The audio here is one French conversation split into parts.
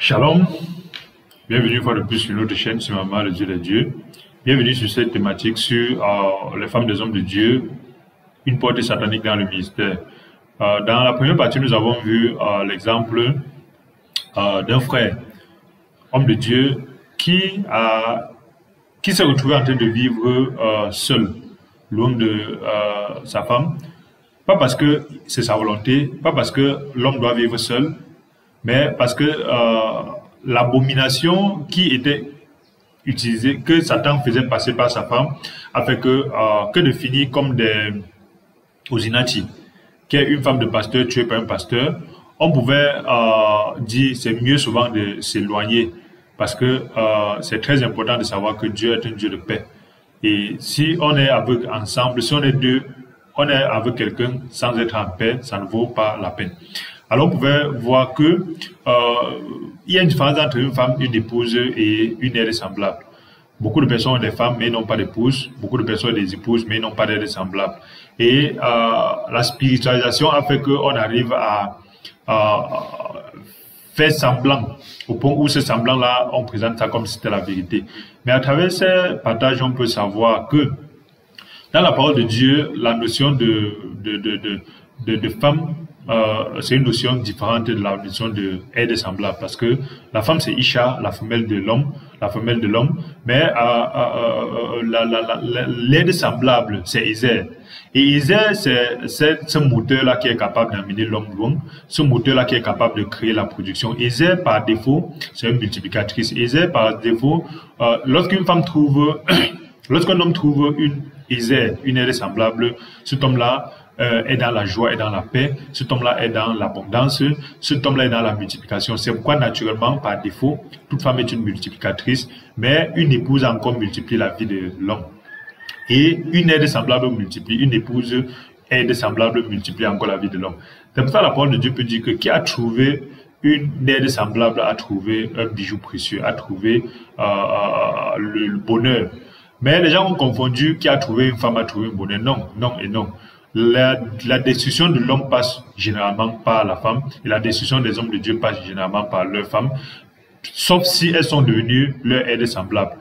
Shalom, bienvenue une fois de plus sur notre chaîne, sur Maman, le Dieu des dieux. Bienvenue sur cette thématique sur les femmes des hommes de Dieu, une portée satanique dans le ministère. Dans la première partie, nous avons vu l'exemple d'un frère, homme de Dieu, qui s'est retrouvé en train de vivre seul, loin de sa femme. Pas parce que c'est sa volonté, pas parce que l'homme doit vivre seul, mais parce que l'abomination qui était utilisée, que Satan faisait passer par sa femme, a fait que de finir comme des Osinati, qui est une femme de pasteur tuée par un pasteur. On pouvait dire c'est mieux souvent de s'éloigner, parce que c'est très important de savoir que Dieu est un Dieu de paix. Et si on est avec ensemble, si on est deux, on est avec quelqu'un sans être en paix, ça ne vaut pas la peine. Alors, on pouvait voir que il y a une différence entre une femme, une épouse et une aide semblable. Beaucoup de personnes ont des femmes, mais n'ont pas d'épouse. Beaucoup de personnes ont des épouses, mais n'ont pas d'aide semblable. Et la spiritualisation a fait qu'on arrive à faire semblant, au point où ce semblant-là, on présente ça comme si c'était la vérité. Mais à travers ces partages, on peut savoir que dans la parole de Dieu, la notion de femme, c'est une notion différente de la notion de aide semblable, parce que la femme c'est Isha, la femelle de l'homme, mais l'aide semblable c'est Ézer. Et Ézer c'est ce moteur-là qui est capable d'amener l'homme loin, ce moteur-là qui est capable de créer la production. Ézer par défaut c'est une multiplicatrice. Ézer par défaut, lorsqu'une femme trouve, lorsqu'un homme trouve une Ézer, une aide semblable, cet homme-là est dans la joie, est dans la paix, cet homme-là est dans l'abondance, cet homme-là est dans la multiplication. C'est pourquoi, naturellement, par défaut, toute femme est une multiplicatrice, mais une épouse encore multiplie la vie de l'homme. Et une aide semblable multiplie, une épouse aide semblable multiplie encore la vie de l'homme. C'est pour ça que la parole de Dieu peut dire que qui a trouvé une aide semblable a trouvé un bijou précieux, a trouvé le bonheur. Mais les gens ont confondu qui a trouvé une femme a trouvé un bonheur. Non, non et non. La destruction de l'homme passe généralement par la femme et la destruction des hommes de Dieu passe généralement par leur femme, sauf si elles sont devenues leur aide semblable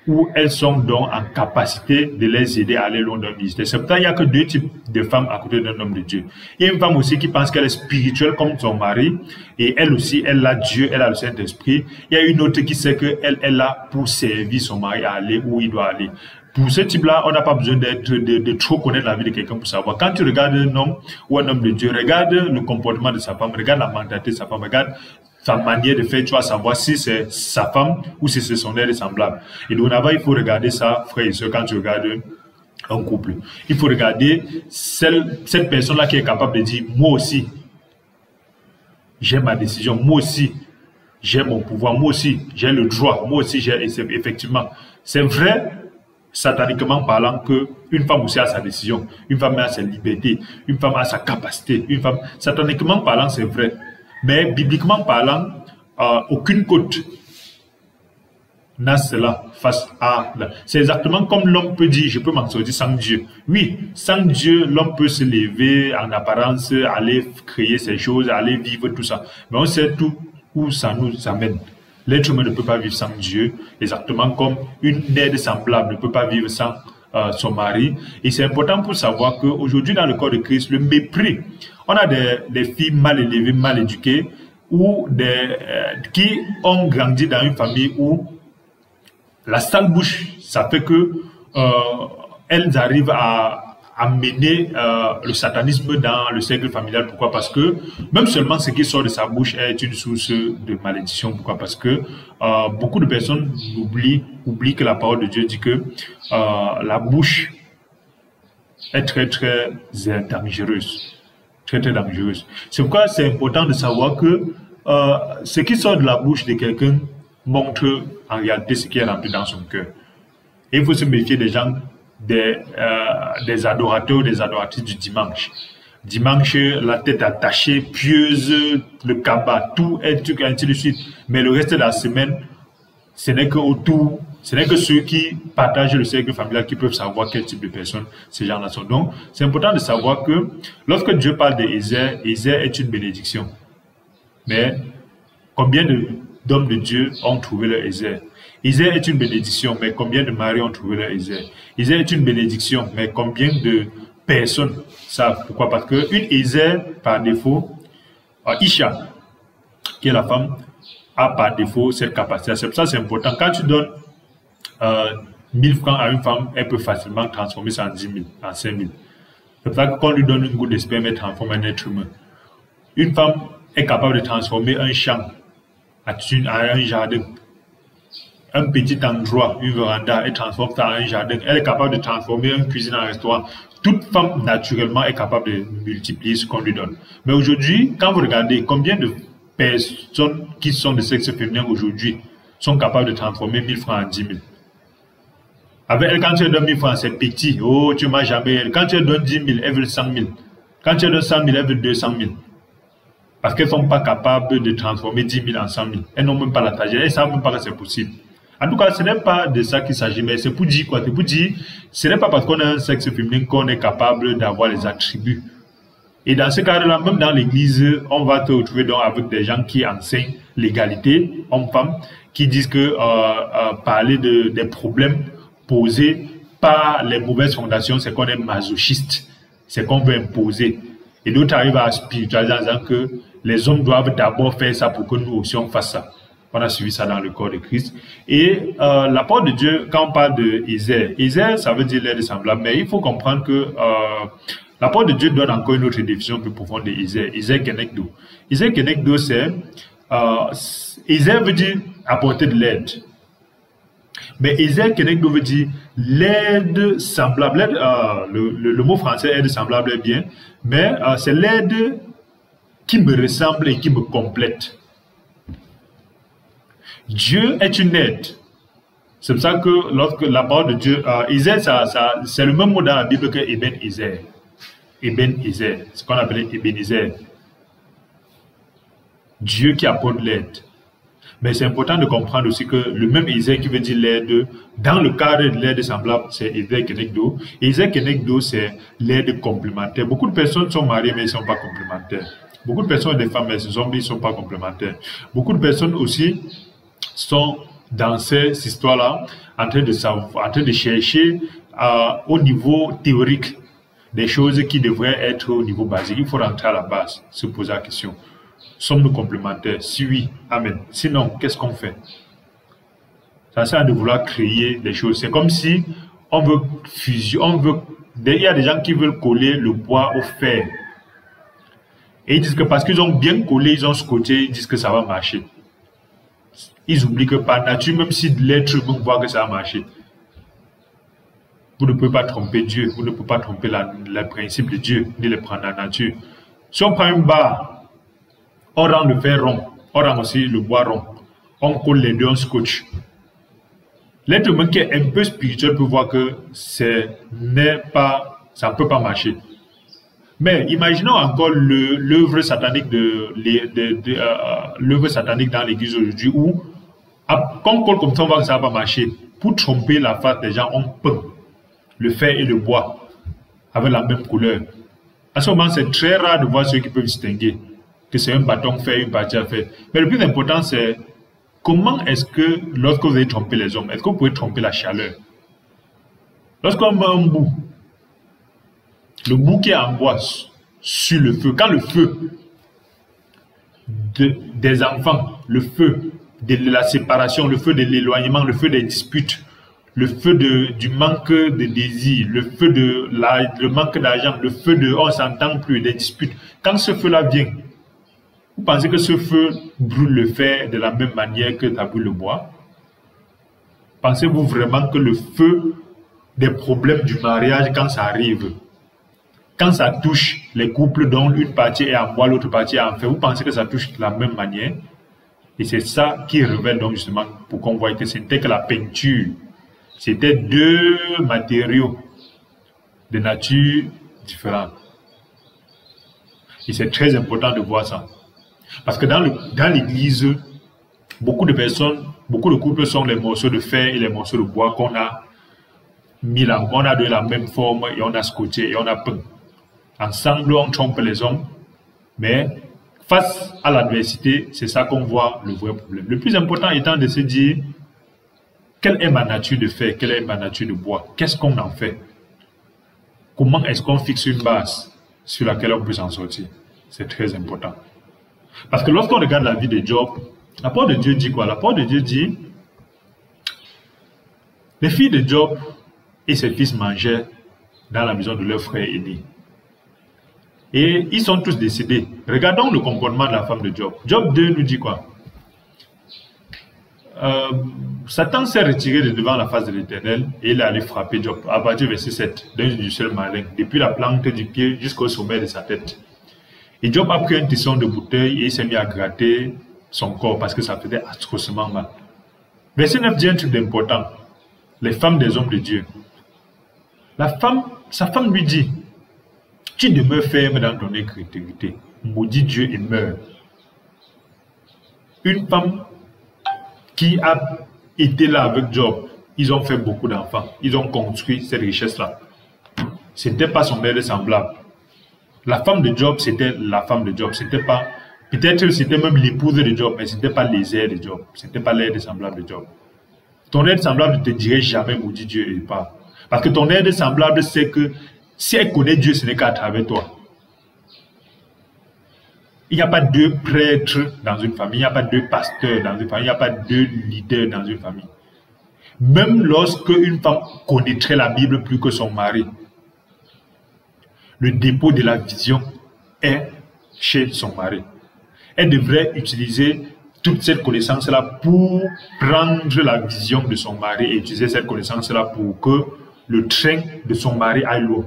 ou elles sont donc en capacité de les aider à aller loin d'un ministère. C'est pourquoi il n'y a que deux types de femmes à côté d'un homme de Dieu. Il y a une femme aussi qui pense qu'elle est spirituelle comme son mari et elle aussi, elle a Dieu, elle a le Saint-Esprit. Il y a une autre qui sait qu'elle est là pour servir son mari à aller où il doit aller. Pour ce type-là, on n'a pas besoin de trop connaître la vie de quelqu'un pour savoir. Quand tu regardes un homme ou un homme de Dieu, regarde le comportement de sa femme, regarde la mentalité de sa femme, regarde sa manière de faire, tu vas savoir si c'est sa femme ou si c'est son aide semblable. Et donc, il faut regarder ça, frère et soeur, quand tu regardes un couple. Il faut regarder cette personne-là qui est capable de dire, moi aussi, j'ai ma décision, moi aussi, j'ai mon pouvoir, moi aussi, j'ai le droit, moi aussi, j'ai, effectivement. C'est vrai, sataniquement parlant, qu'une femme aussi a sa décision, une femme a sa liberté, une femme a sa capacité, une femme, sataniquement parlant, c'est vrai. Mais bibliquement parlant, aucune côte n'a cela face à... C'est exactement comme l'homme peut dire, je peux m'en sortir sans Dieu. Oui, sans Dieu, l'homme peut se lever en apparence, aller créer ces choses, aller vivre tout ça. Mais on sait tout où ça nous amène. L'être humain ne peut pas vivre sans Dieu, exactement comme une aide semblable ne peut pas vivre sans son mari. Et c'est important pour savoir qu'aujourd'hui, dans le corps de Christ, le mépris, on a des filles mal élevées, mal éduquées, ou qui ont grandi dans une famille où la sale bouche, ça fait que elles arrivent à mener le satanisme dans le cercle familial. Pourquoi? Parce que même seulement ce qui sort de sa bouche est une source de malédiction. Pourquoi? Parce que beaucoup de personnes oublient que la parole de Dieu dit que la bouche est très très dangereuse. Très très dangereuse. C'est pourquoi c'est important de savoir que ce qui sort de la bouche de quelqu'un montre en réalité ce qui est rempli dans son cœur. Et il faut se méfier des gens, des adorateurs, des adoratrices du dimanche. Dimanche, la tête attachée, pieuse, le cabas, tout, et ainsi de suite. Mais le reste de la semaine, ce n'est que autour, ce n'est que ceux qui partagent le cercle familial qui peuvent savoir quel type de personnes ces gens-là sont. Donc, c'est important de savoir que lorsque Dieu parle de Ézer, Ézer est une bénédiction. Mais combien de d'hommes de Dieu ont trouvé leur Ézer? Ézer est une bénédiction, mais combien de maris ont trouvé leur Ézer? Ézer est une bénédiction, mais combien de personnes savent? Pourquoi? Parce qu'une Ézer, par défaut, Isha, qui est la femme, a par défaut cette capacité. C'est pour ça que c'est important. Quand tu donnes 1000 francs à une femme, elle peut facilement transformer ça en 10 000, en 5 000. C'est pour ça que quand on lui donne une goutte de sperme, elle transforme un être humain. Une femme est capable de transformer un champ à un jardin. Un petit endroit, une véranda, elle transforme ça en un jardin. Elle est capable de transformer une cuisine en restaurant. Toute femme, naturellement, est capable de multiplier ce qu'on lui donne. Mais aujourd'hui, quand vous regardez combien de personnes qui sont de sexe féminin aujourd'hui sont capables de transformer 1000 francs en 10 000. Avec elle, quand tu donnes 1000 francs, c'est petit. Oh, tu m'as jamais elle. Quand tu donnes 10 000, elle veut 100 000. Quand tu donnes 100 000, elle veut 200 000. Parce qu'elles ne sont pas capables de transformer 10 000 en 100 000. Elles n'ont même pas la tragédie. Elles ne savent même pas que c'est possible. En tout cas, ce n'est pas de ça qu'il s'agit, mais c'est pour dire quoi? C'est pour dire, ce n'est pas parce qu'on a un sexe féminin qu'on est capable d'avoir les attributs. Et dans ce cadre-là, même dans l'église, on va te retrouver donc avec des gens qui enseignent l'égalité homme-femme, qui disent que parler des problèmes posés par les mauvaises fondations, c'est qu'on est masochiste, c'est qu'on veut imposer. Et d'autres arrivent à spiritualiser en disant que les hommes doivent d'abord faire ça pour que nous aussi on fasse ça. On a suivi ça dans le corps de Christ. Et la parole de Dieu, quand on parle de Ézer, Ézer, ça veut dire l'aide semblable, mais il faut comprendre que la parole de Dieu donne encore une autre définition plus profonde de Ézer. Ézer Kenekdo. Ézer Kenekdo, c'est Ézer veut dire apporter de l'aide. Mais Ézer Kenekdo veut dire l'aide semblable. Le mot français aide semblable est bien, mais c'est l'aide qui me ressemble et qui me complète. Dieu est une aide. C'est pour ça que lorsque la parole de Dieu, Ézer, c'est le même mot dans la Bible que Eben Ézer. Eben Ézer, ce qu'on appelait Ebenezer. Dieu qui apporte l'aide. Mais c'est important de comprendre aussi que le même Ézer qui veut dire l'aide, dans le cadre de l'aide semblable, c'est Ézer Kenekdo. Ézer Kenekdo, c'est l'aide complémentaire. Beaucoup de personnes sont mariées, mais elles ne sont pas complémentaires. Beaucoup de personnes, des femmes, mais ils ne sont pas complémentaires. Beaucoup de personnes aussi sont dans cette histoire-là en train de chercher au niveau théorique des choses qui devraient être au niveau basique. Il faut rentrer à la base, se poser la question. Sommes-nous complémentaires? Si oui, amen. Sinon, qu'est-ce qu'on fait? Ça sert à de vouloir créer des choses. C'est comme si on veut fusion, il y a des gens qui veulent coller le bois au fer. Et ils disent que parce qu'ils ont bien collé, ils ont scotché, ils disent que ça va marcher. Ils oublient que par nature, même si l'être humain voit que ça va marcher, vous ne pouvez pas tromper Dieu, vous ne pouvez pas tromper le principe de Dieu, ni le prendre la nature. Si on prend une barre, on rend le fer rond, on rend aussi le bois rond, on colle les deux, on scotche. L'être humain qui est un peu spirituel peut voir que ça ne peut pas marcher. Mais imaginons encore l'œuvre satanique l'œuvre satanique dans l'église aujourd'hui où, quand on colle comme ça, on voit que ça ne va pas marcher. Pour tromper la face des gens, on peint le fer et le bois avec la même couleur. À ce moment, c'est très rare de voir ceux qui peuvent distinguer que c'est un bâton fait, une partie à faire. Mais le plus important, c'est comment est-ce que, lorsque vous allez tromper les hommes, est-ce que vous pouvez tromper la chaleur? Lorsqu'on met un bout, le bout qui est en bois sur le feu, quand le feu des enfants, le feu de la séparation, le feu de l'éloignement, le feu des disputes, le feu du manque de désir, le feu le manque d'argent, le feu de on ne s'entend plus, des disputes, quand ce feu-là vient, vous pensez que ce feu brûle le fer de la même manière que ça brûle le bois? Pensez-vous vraiment que le feu des problèmes du mariage, quand ça arrive, quand ça touche les couples dont une partie est en bois, l'autre partie est en fer, vous pensez que ça touche de la même manière? Et c'est ça qui révèle donc justement pour qu'on voit que c'était que la peinture. C'était deux matériaux de nature différente. Et c'est très important de voir ça. Parce que dans l'église, beaucoup de personnes, beaucoup de couples sont les morceaux de fer et les morceaux de bois qu'on a mis là. On a donné la même forme et on a scotché et on a peint. Ensemble, on trompe les hommes, mais face à l'adversité, c'est ça qu'on voit le vrai problème. Le plus important étant de se dire, quelle est ma nature de fer, quelle est ma nature de bois, qu'est-ce qu'on en fait? Comment est-ce qu'on fixe une base sur laquelle on peut s'en sortir? C'est très important. Parce que lorsqu'on regarde la vie de Job, la parole de Dieu dit quoi? La parole de Dieu dit, les filles de Job et ses fils mangeaient dans la maison de leur frère aîné. Et ils sont tous décédés. Regardons le comportement de la femme de Job. Job 2 nous dit quoi? Satan s'est retiré de devant la face de l'Éternel et il est allé frapper Job. À partir du verset 7, d'un du seul malin, depuis la plante du pied jusqu'au sommet de sa tête. Et Job a pris un tisson de bouteille et il s'est mis à gratter son corps parce que ça faisait atrocement mal. Verset 9 dit un truc d'important. Les femmes des hommes de Dieu. Sa femme lui dit, tu demeures ferme dans ton intégrité. Maudit Dieu et meurs. Une femme qui a été là avec Job, ils ont fait beaucoup d'enfants. Ils ont construit cette richesse-là. Ce n'était pas son mère semblable. La femme de Job, c'était la femme de Job. C'était pas, peut-être c'était même l'épouse de Job, mais ce n'était pas les aides de Job. Ce n'était pas l'aide semblable de Job. Ton aide semblable ne te dirait jamais maudit Dieu et pas. Parce que ton aide semblable, c'est que si elle connaît Dieu, ce n'est qu'à travers toi. Il n'y a pas deux prêtres dans une famille, il n'y a pas deux pasteurs dans une famille, il n'y a pas deux leaders dans une famille. Même lorsque une femme connaîtrait la Bible plus que son mari, le dépôt de la vision est chez son mari. Elle devrait utiliser toute cette connaissance-là pour prendre la vision de son mari et utiliser cette connaissance-là pour que le train de son mari aille loin.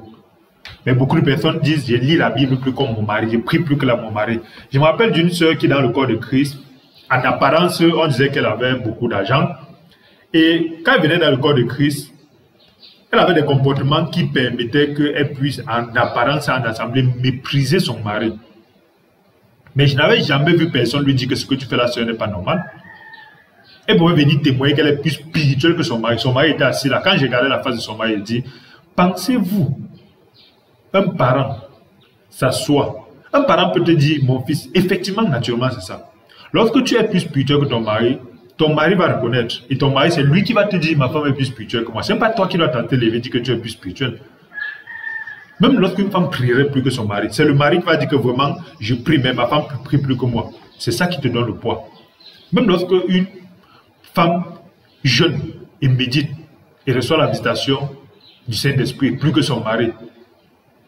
Mais beaucoup de personnes disent, je lis la Bible plus comme mon mari, je prie plus que mon mari. Je me rappelle d'une sœur qui est dans le corps de Christ. En apparence, on disait qu'elle avait beaucoup d'argent. Et quand elle venait dans le corps de Christ, elle avait des comportements qui permettaient qu'elle puisse, en apparence, en assemblée, mépriser son mari. Mais je n'avais jamais vu personne lui dire que ce que tu fais là, sœur, n'est pas normal. Elle pouvait venir témoigner qu'elle est plus spirituelle que son mari. Son mari était assis là. Quand j'ai regardé la face de son mari, il dit, pensez-vous, un parent s'assoit. Un parent peut te dire, mon fils, effectivement, naturellement, c'est ça. Lorsque tu es plus spirituel que ton mari va reconnaître. Et ton mari, c'est lui qui va te dire, ma femme est plus spirituelle que moi. Ce n'est pas toi qui dois te lever et dire que tu es plus spirituel. Même lorsqu'une femme prierait plus que son mari, c'est le mari qui va dire que vraiment, je prie, mais ma femme prie plus que moi. C'est ça qui te donne le poids. Même lorsque une femme jeune et médite et reçoit la visitation du Saint-Esprit plus que son mari,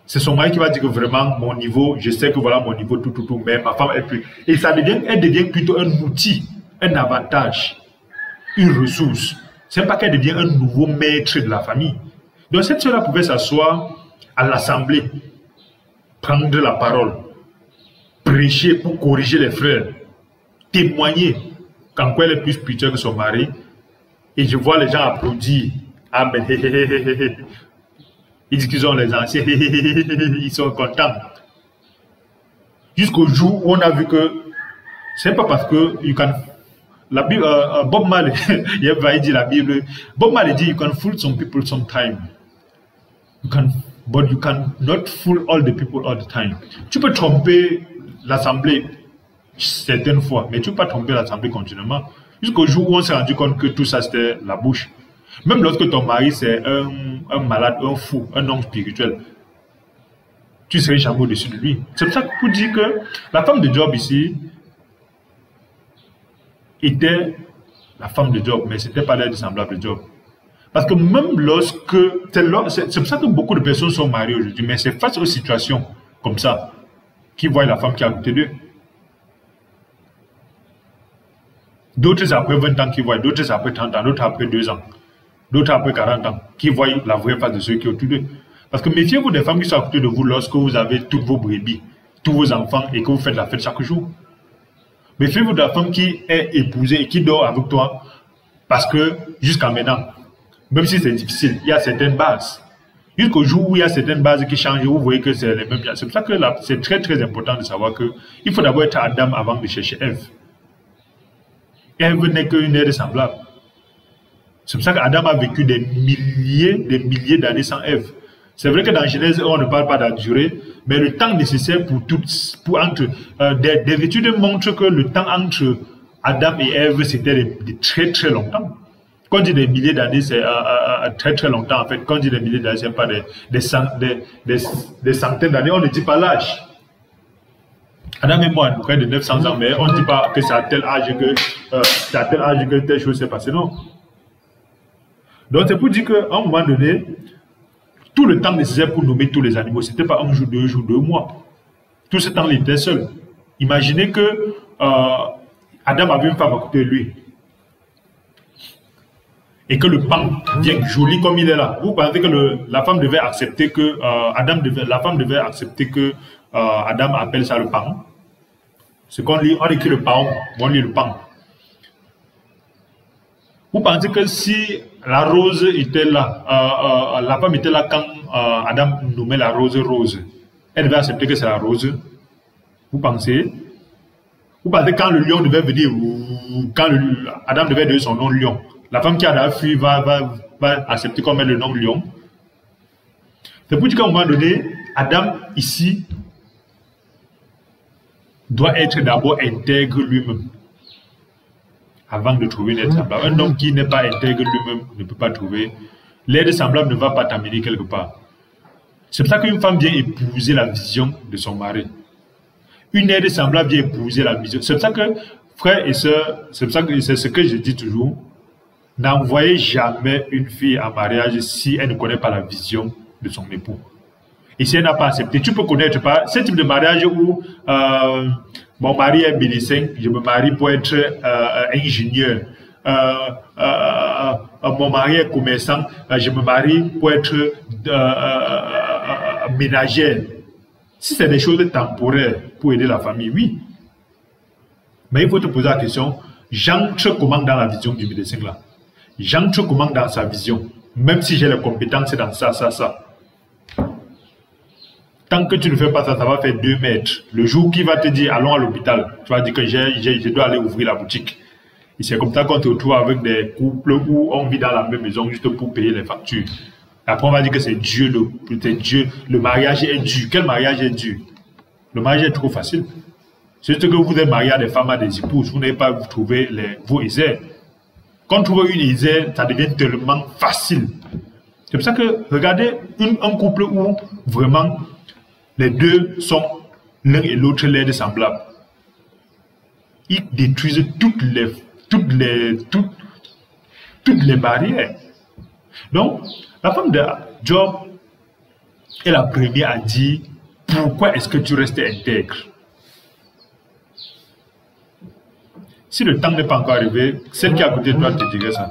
c'est son mari qui va dire que vraiment, mon niveau, je sais que voilà mon niveau, tout, mais ma femme est plus. Et elle devient plutôt un outil, un avantage, une ressource. Ce n'est pas qu'elle devient un nouveau maître de la famille. Donc cette soeur-là pouvait s'asseoir à l'assemblée, prendre la parole, prêcher pour corriger les frères, témoigner qu'en quoi elle est plus spirituelle que son mari. Et je vois les gens applaudir. Amen. Ils disent qu'ils ont les anciens, ils sont contents. Jusqu'au jour où on a vu que c'est pas parce que la Bible, Bob Marley, il va dire la Bible, Bob Marley dit, you can fool some people sometime. But you cannot fool all the people all the time. Tu peux tromper l'assemblée certaines fois, mais tu ne peux pas tromper l'assemblée continuellement. Jusqu'au jour où on s'est rendu compte que tout ça c'était la bouche. Même lorsque ton mari c'est un malade, un fou, un homme spirituel, tu serais jamais au-dessus de lui. C'est pour ça que pour dire que la femme de Job ici était la femme de Job, mais ce n'était pas l'aide semblable de Job. Parce que même lorsque... C'est pour ça que beaucoup de personnes sont mariées aujourd'hui, mais c'est face aux situations comme ça qu'ils voient la femme qui est à côté d'eux. D'autres après 20 ans qui voient, d'autres après 30 ans, d'autres après 2 ans, d'autres après 40 ans, qui voient la vraie face de ceux qui sont autour d'eux. Parce que méfiez-vous des femmes qui sont à côté de vous lorsque vous avez toutes vos brebis, tous vos enfants et que vous faites la fête chaque jour. Méfiez-vous de la femme qui est épousée et qui dort avec toi parce que jusqu'à maintenant, même si c'est difficile, il y a certaines bases. Jusqu'au jour où il y a certaines bases qui changent, vous voyez que c'est les mêmes. C'est pour ça que c'est très très important de savoir qu'il faut d'abord être Adam avant de chercher Ève. Ève n'est qu'une aide semblable. C'est pour ça qu'Adam a vécu des milliers d'années sans Ève. C'est vrai que dans Genèse, on ne parle pas de la durée, mais le temps nécessaire pour entre des études montrent que le temps entre Adam et Ève, c'était de très très longtemps. Quand on dit des milliers d'années, c'est très très longtemps en fait. Quand on dit des milliers d'années, c'est pas des centaines d'années, on ne dit pas l'âge. Adam et moi, nous près de 900 ans, mais on ne dit pas que c'est à tel âge que telle chose s'est passée, non. Donc c'est pour dire qu'à un moment donné, tout le temps nécessaire pour nommer tous les animaux, ce n'était pas un jour, 2 mois. Tout ce temps, il était seul. Imaginez que Adam avait une femme à côté de lui. Et que le pan vient joli comme il est là. Vous pensez que la femme devait accepter que la femme devait accepter que Adam appelle ça le pan. Ce qu'on lit, on écrit le pan, on lit le pan. Vous pensez que si la rose était là, la femme était là quand Adam nommait la rose rose, elle devait accepter que c'est la rose? Vous pensez que quand le lion devait venir, quand Adam devait donner son nom lion, la femme qui a fui va accepter comme elle le nom lion? C'est pour dire qu'à un moment donné, Adam ici doit être d'abord intègre lui-même avant de trouver une aide semblable. Un homme qui n'est pas intègre lui-même ne peut pas trouver. L'aide semblable ne va pas t'amener quelque part. C'est pour ça qu'une femme vient épouser la vision de son mari. Une aide semblable vient épouser la vision. C'est pour ça que, frères et sœurs, c'est ce que je dis toujours, n'envoyez jamais une fille en mariage si elle ne connaît pas la vision de son époux. Et si elle n'a pas accepté, tu peux connaître pas ce type de mariage où mon mari est médecin, je me marie pour être ingénieur. Mon mari est commerçant, je me marie pour être ménagère. Si c'est des choses temporaires pour aider la famille, oui. Mais il faut te poser la question, j'entre comment dans la vision du médecin là? J'entre comment dans sa vision? Même si j'ai les compétences dans ça. Tant que tu ne fais pas ça, ça va faire 2 mètres. Le jour qui va te dire, allons à l'hôpital, tu vas dire que je dois aller ouvrir la boutique. Et c'est comme ça qu'on te retrouve avec des couples où on vit dans la même maison juste pour payer les factures. Après, on va dire que c'est Dieu, le mariage est dur. Quel mariage est dur? Le mariage est trop facile. C'est juste que vous êtes marié à des femmes, à des épouses, vous n'avez pas trouvé vos Isères. Quand on trouve une Isère, ça devient tellement facile. C'est pour ça que, regardez, un couple où vraiment les deux sont l'un et l'autre l'aide semblable. Ils détruisent toutes les barrières. Donc, la femme de Job est la première à dire pourquoi est-ce que tu restes intègre? Si le temps n'est pas encore arrivé, celle qui est à côté de toi te dirait ça.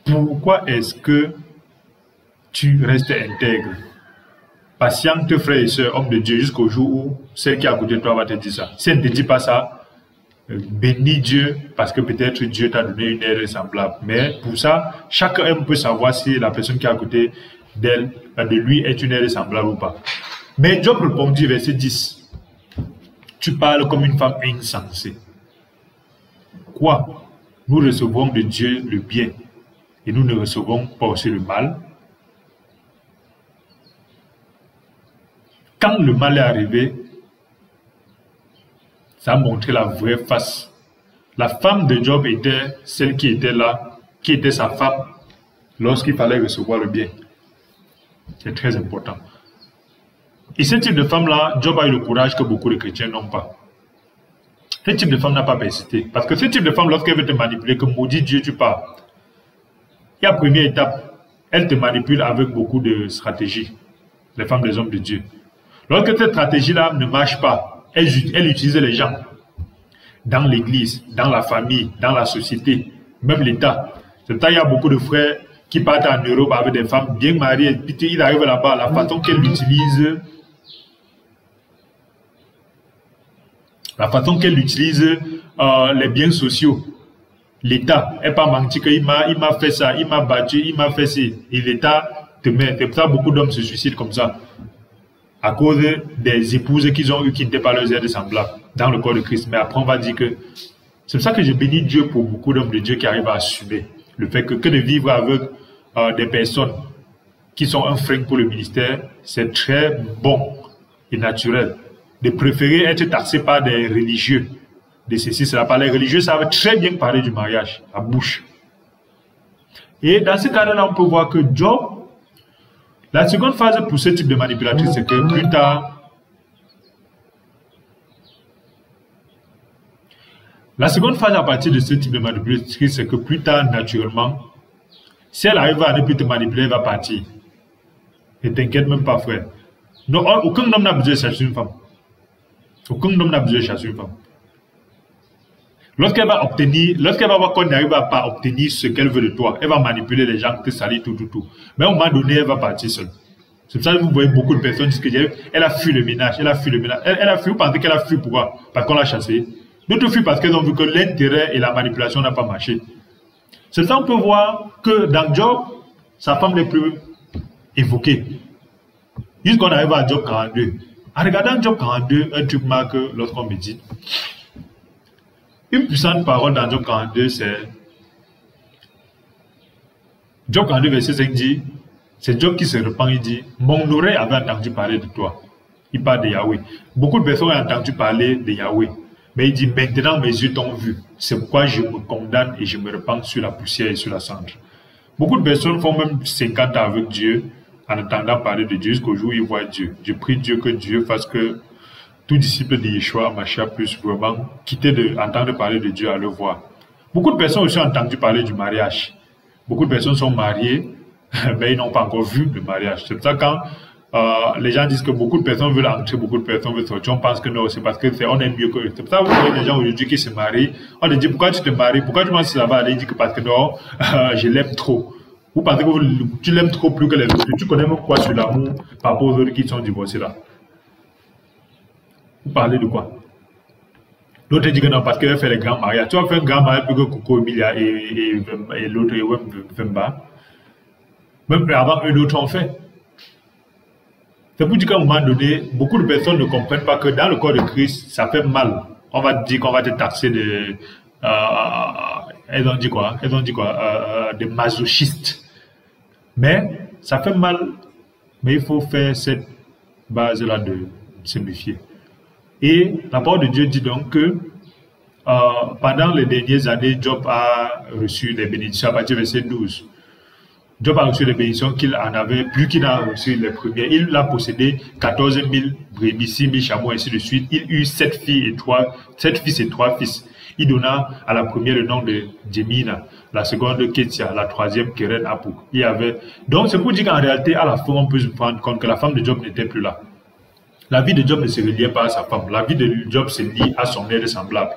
Pourquoi est-ce que tu restes intègre? Patiente, frère et soeur, homme de Dieu, jusqu'au jour où celle qui est à côté de toi va te dire ça. Si elle ne te dit pas ça, bénis Dieu, parce que peut-être Dieu t'a donné une aide semblable. Mais pour ça, chacun peut savoir si la personne qui est à côté d'elle, de lui, est une aide semblable ou pas. Mais Job répondit, verset 10. Tu parles comme une femme insensée. Quoi? Nous recevons de Dieu le bien et nous ne recevons pas aussi le mal. Quand le mal est arrivé, ça a montré la vraie face. La femme de Job était celle qui était là, qui était sa femme lorsqu'il fallait recevoir le bien. C'est très important. Et ce type de femme-là, Job a eu le courage que beaucoup de chrétiens n'ont pas. Ce type de femme n'a pas persisté. Parce que ce type de femme, lorsqu'elle veut te manipuler, que maudit Dieu, tu pars. Et la première étape, elle te manipule avec beaucoup de stratégies. Les femmes, les hommes de Dieu. Lorsque cette stratégie-là ne marche pas, elle utilise les gens. Dans l'église, dans la famille, dans la société, même l'État. C'est ça, il y a beaucoup de frères qui partent en Europe avec des femmes bien mariées. Puis ils arrivent là-bas, la façon qu'elles utilisent, les biens sociaux. L'État n'est pas menti qu'il m'a fait ça, il m'a battu, il m'a fait ci. Et l'État te met. C'est pour ça que beaucoup d'hommes se suicident comme ça. À cause des épouses qu'ils ont eues qui n'étaient pas leurs aides semblables dans le corps de Christ. Mais après, on va dire que c'est pour ça que je bénis Dieu pour beaucoup d'hommes de Dieu qui arrivent à assumer. Le fait que de vivre avec des personnes qui sont un frein pour le ministère, c'est très bon et naturel. De préférer être taxé par des religieux, de ceci, cela. Par les religieux, ça veut très bien parler du mariage, à bouche. Et dans ce cadre-là, on peut voir que Job, la seconde phase pour ce type de manipulatrice, c'est que plus tard, la seconde phase à partir de ce type de manipulatrice, c'est que plus tard, naturellement, si elle arrive à ne plus te manipuler, elle va partir. Et t'inquiète même pas, frère. Non, aucun homme n'a besoin de chercher une femme. Aucun homme n'a besoin de chercher une femme. Lorsqu'elle va voir qu'on n'arrive pas à obtenir ce qu'elle veut de toi, elle va manipuler les gens, te salir, tout. Mais à un moment donné, elle va partir seule. C'est pour ça que vous voyez beaucoup de personnes dire qu'elle a fui le ménage, elle a fui, vous pensez qu'elle a fui pourquoi? Parce qu'on l'a chassée. D'autres fuient parce qu'elles ont vu que l'intérêt et la manipulation n'a pas marché. C'est ça qu'on peut voir que dans Job, sa femme n'est plus évoquée. Jusqu'on arrive à Job 42. En regardant Job 42, un truc marque lorsqu'on médite. Une puissante parole dans Job 42, c'est Job 42, verset 5 dit, c'est Job qui se repent, il dit, mon oreille avait entendu parler de toi. Il parle de Yahweh. Beaucoup de personnes ont entendu parler de Yahweh. Mais il dit, maintenant mes yeux t'ont vu. C'est pourquoi je me condamne et je me repens sur la poussière et sur la cendre. Beaucoup de personnes font même 50 ans avec Dieu en entendant parler de Dieu jusqu'au jour où ils voient Dieu. Je prie Dieu que Dieu fasse que tout disciple de Yeshua, Mashiach, puisse vraiment quitter d'entendre parler de Dieu à le voir. Beaucoup de personnes aussi ont entendu parler du mariage. Beaucoup de personnes sont mariées, mais ils n'ont pas encore vu le mariage. C'est pour ça quand les gens disent que beaucoup de personnes veulent entrer, beaucoup de personnes veulent sortir, on pense que non, c'est parce qu'on est mieux que eux. C'est pour ça que vous voyez des gens aujourd'hui qui se marient, on leur dit pourquoi tu te maries, pourquoi tu penses que ça va aller, ils disent que parce que non, je l'aime trop. Vous pensez que tu l'aimes trop plus que les autres. Tu connais même quoi sur l'amour par rapport aux autres qui sont divorcés là? Vous parlez de quoi? L'autre dit que non, parce qu'elle fait les grands mariages. Tu vas faire un grand mariage plus que Coco Emilia et l'autre, et Vemba. Même avant, eux d'autres ont fait. C'est pour dire qu'à un moment donné, beaucoup de personnes ne comprennent pas que dans le corps de Christ, ça fait mal. On va dire qu'on va te taxer de. Elles ont dit quoi? De masochistes. Mais ça fait mal. Mais il faut faire cette base-là de se méfier. Et la parole de Dieu dit donc que pendant les dernières années, Job a reçu des bénédictions à partir du verset 12. Job a reçu des bénédictions qu'il en avait plus qu'il n'a reçu les premières. Il a possédé 14 000 brebis, 6 000 chameaux, ainsi de suite. Il eut 7 fils et 3 fils. Il donna à la première le nom de Jemina, la seconde Ketia, la troisième Keren Apuk. Donc c'est pour dire qu'en réalité, à la fin, on peut se rendre compte que la femme de Job n'était plus là. La vie de Job ne se reliait pas à sa femme. La vie de Job se lie à son aide semblable.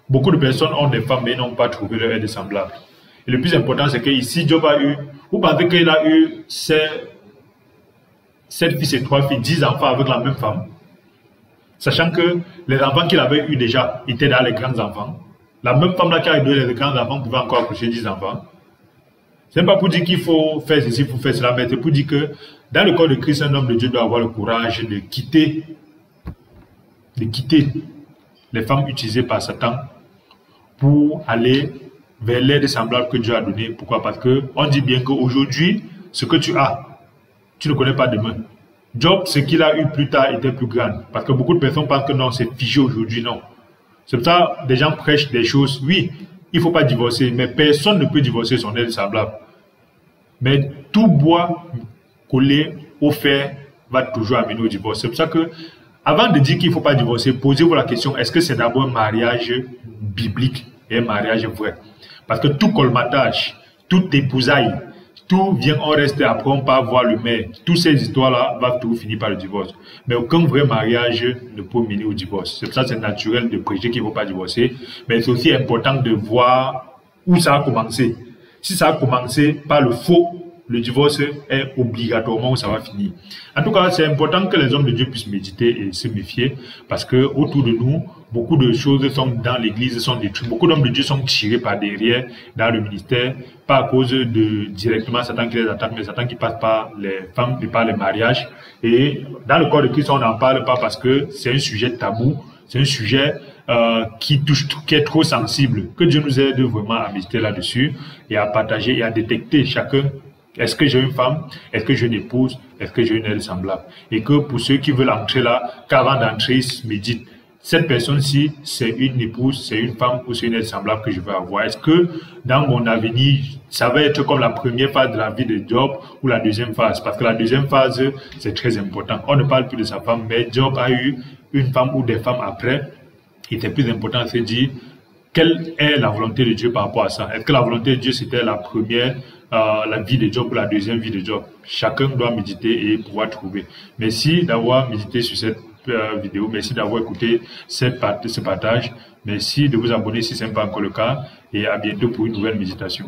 Beaucoup de personnes ont des femmes mais n'ont pas trouvé leur aide semblable. Et le plus important, c'est qu'ici, Job a eu, vous pensez qu'il a eu 7 fils et 3 filles, 10 enfants avec la même femme, sachant que les enfants qu'il avait eu déjà étaient dans les grands enfants. La même femme là qui a eu les grands enfants pouvait encore accoucher 10 enfants. Ce n'est pas pour dire qu'il faut faire ceci, il faut faire cela, mais c'est pour dire que dans le corps de Christ, un homme de Dieu doit avoir le courage de quitter les femmes utilisées par Satan pour aller vers l'aide semblable que Dieu a donnée. Pourquoi? Parce qu'on dit bien qu'aujourd'hui, ce que tu as, tu ne connais pas demain. Job, ce qu'il a eu plus tard était plus grand. Parce que beaucoup de personnes pensent que non, c'est figé aujourd'hui, non. C'est pour ça que des gens prêchent des choses. Oui, il ne faut pas divorcer, mais personne ne peut divorcer son aide semblable. Mais tout bois collé au fer va toujours amener au divorce. C'est pour ça que, avant de dire qu'il ne faut pas divorcer, posez-vous la question, est-ce que c'est d'abord un mariage biblique et un mariage vrai? Parce que tout colmatage, toute épousaille, tout vient, on reste après, on part voir le maire. Toutes ces histoires-là vont tout finir par le divorce. Mais aucun vrai mariage ne peut mener au divorce. C'est pour ça que c'est naturel de prêcher qu'il ne faut pas divorcer. Mais c'est aussi important de voir où ça a commencé. Si ça a commencé par le faux, le divorce est obligatoirement où ça va finir. En tout cas, c'est important que les hommes de Dieu puissent méditer et se méfier parce que autour de nous, beaucoup de choses sont dans l'église, sont détruites. Beaucoup d'hommes de Dieu sont tirés par derrière dans le ministère, pas à cause de directement Satan qui les attaque, mais Satan qui passe par les femmes et par les mariages. Et dans le corps de Christ, on n'en parle pas parce que c'est un sujet tabou, c'est un sujet qui est trop sensible. Que Dieu nous aide vraiment à méditer là-dessus et à partager et à détecter chacun. Est-ce que j'ai une femme? Est-ce que j'ai une épouse? Est-ce que j'ai une aide semblable? Et que pour ceux qui veulent entrer là, qu'avant d'entrer, ils se méditent. Cette personne-ci, c'est une épouse, c'est une femme ou c'est une aide semblable que je veux avoir. Est-ce que dans mon avenir, ça va être comme la première phase de la vie de Job ou la deuxième phase? Parce que la deuxième phase, c'est très important. On ne parle plus de sa femme, mais Job a eu une femme ou des femmes après. Il était plus important de se dire quelle est la volonté de Dieu par rapport à ça. Est-ce que la volonté de Dieu, c'était la première la vie de Job ou la deuxième vie de Job? Chacun doit méditer et pouvoir trouver. Merci d'avoir médité sur cette vidéo. Merci d'avoir écouté ce partage. Merci de vous abonner si ce n'est pas encore le cas. Et à bientôt pour une nouvelle méditation.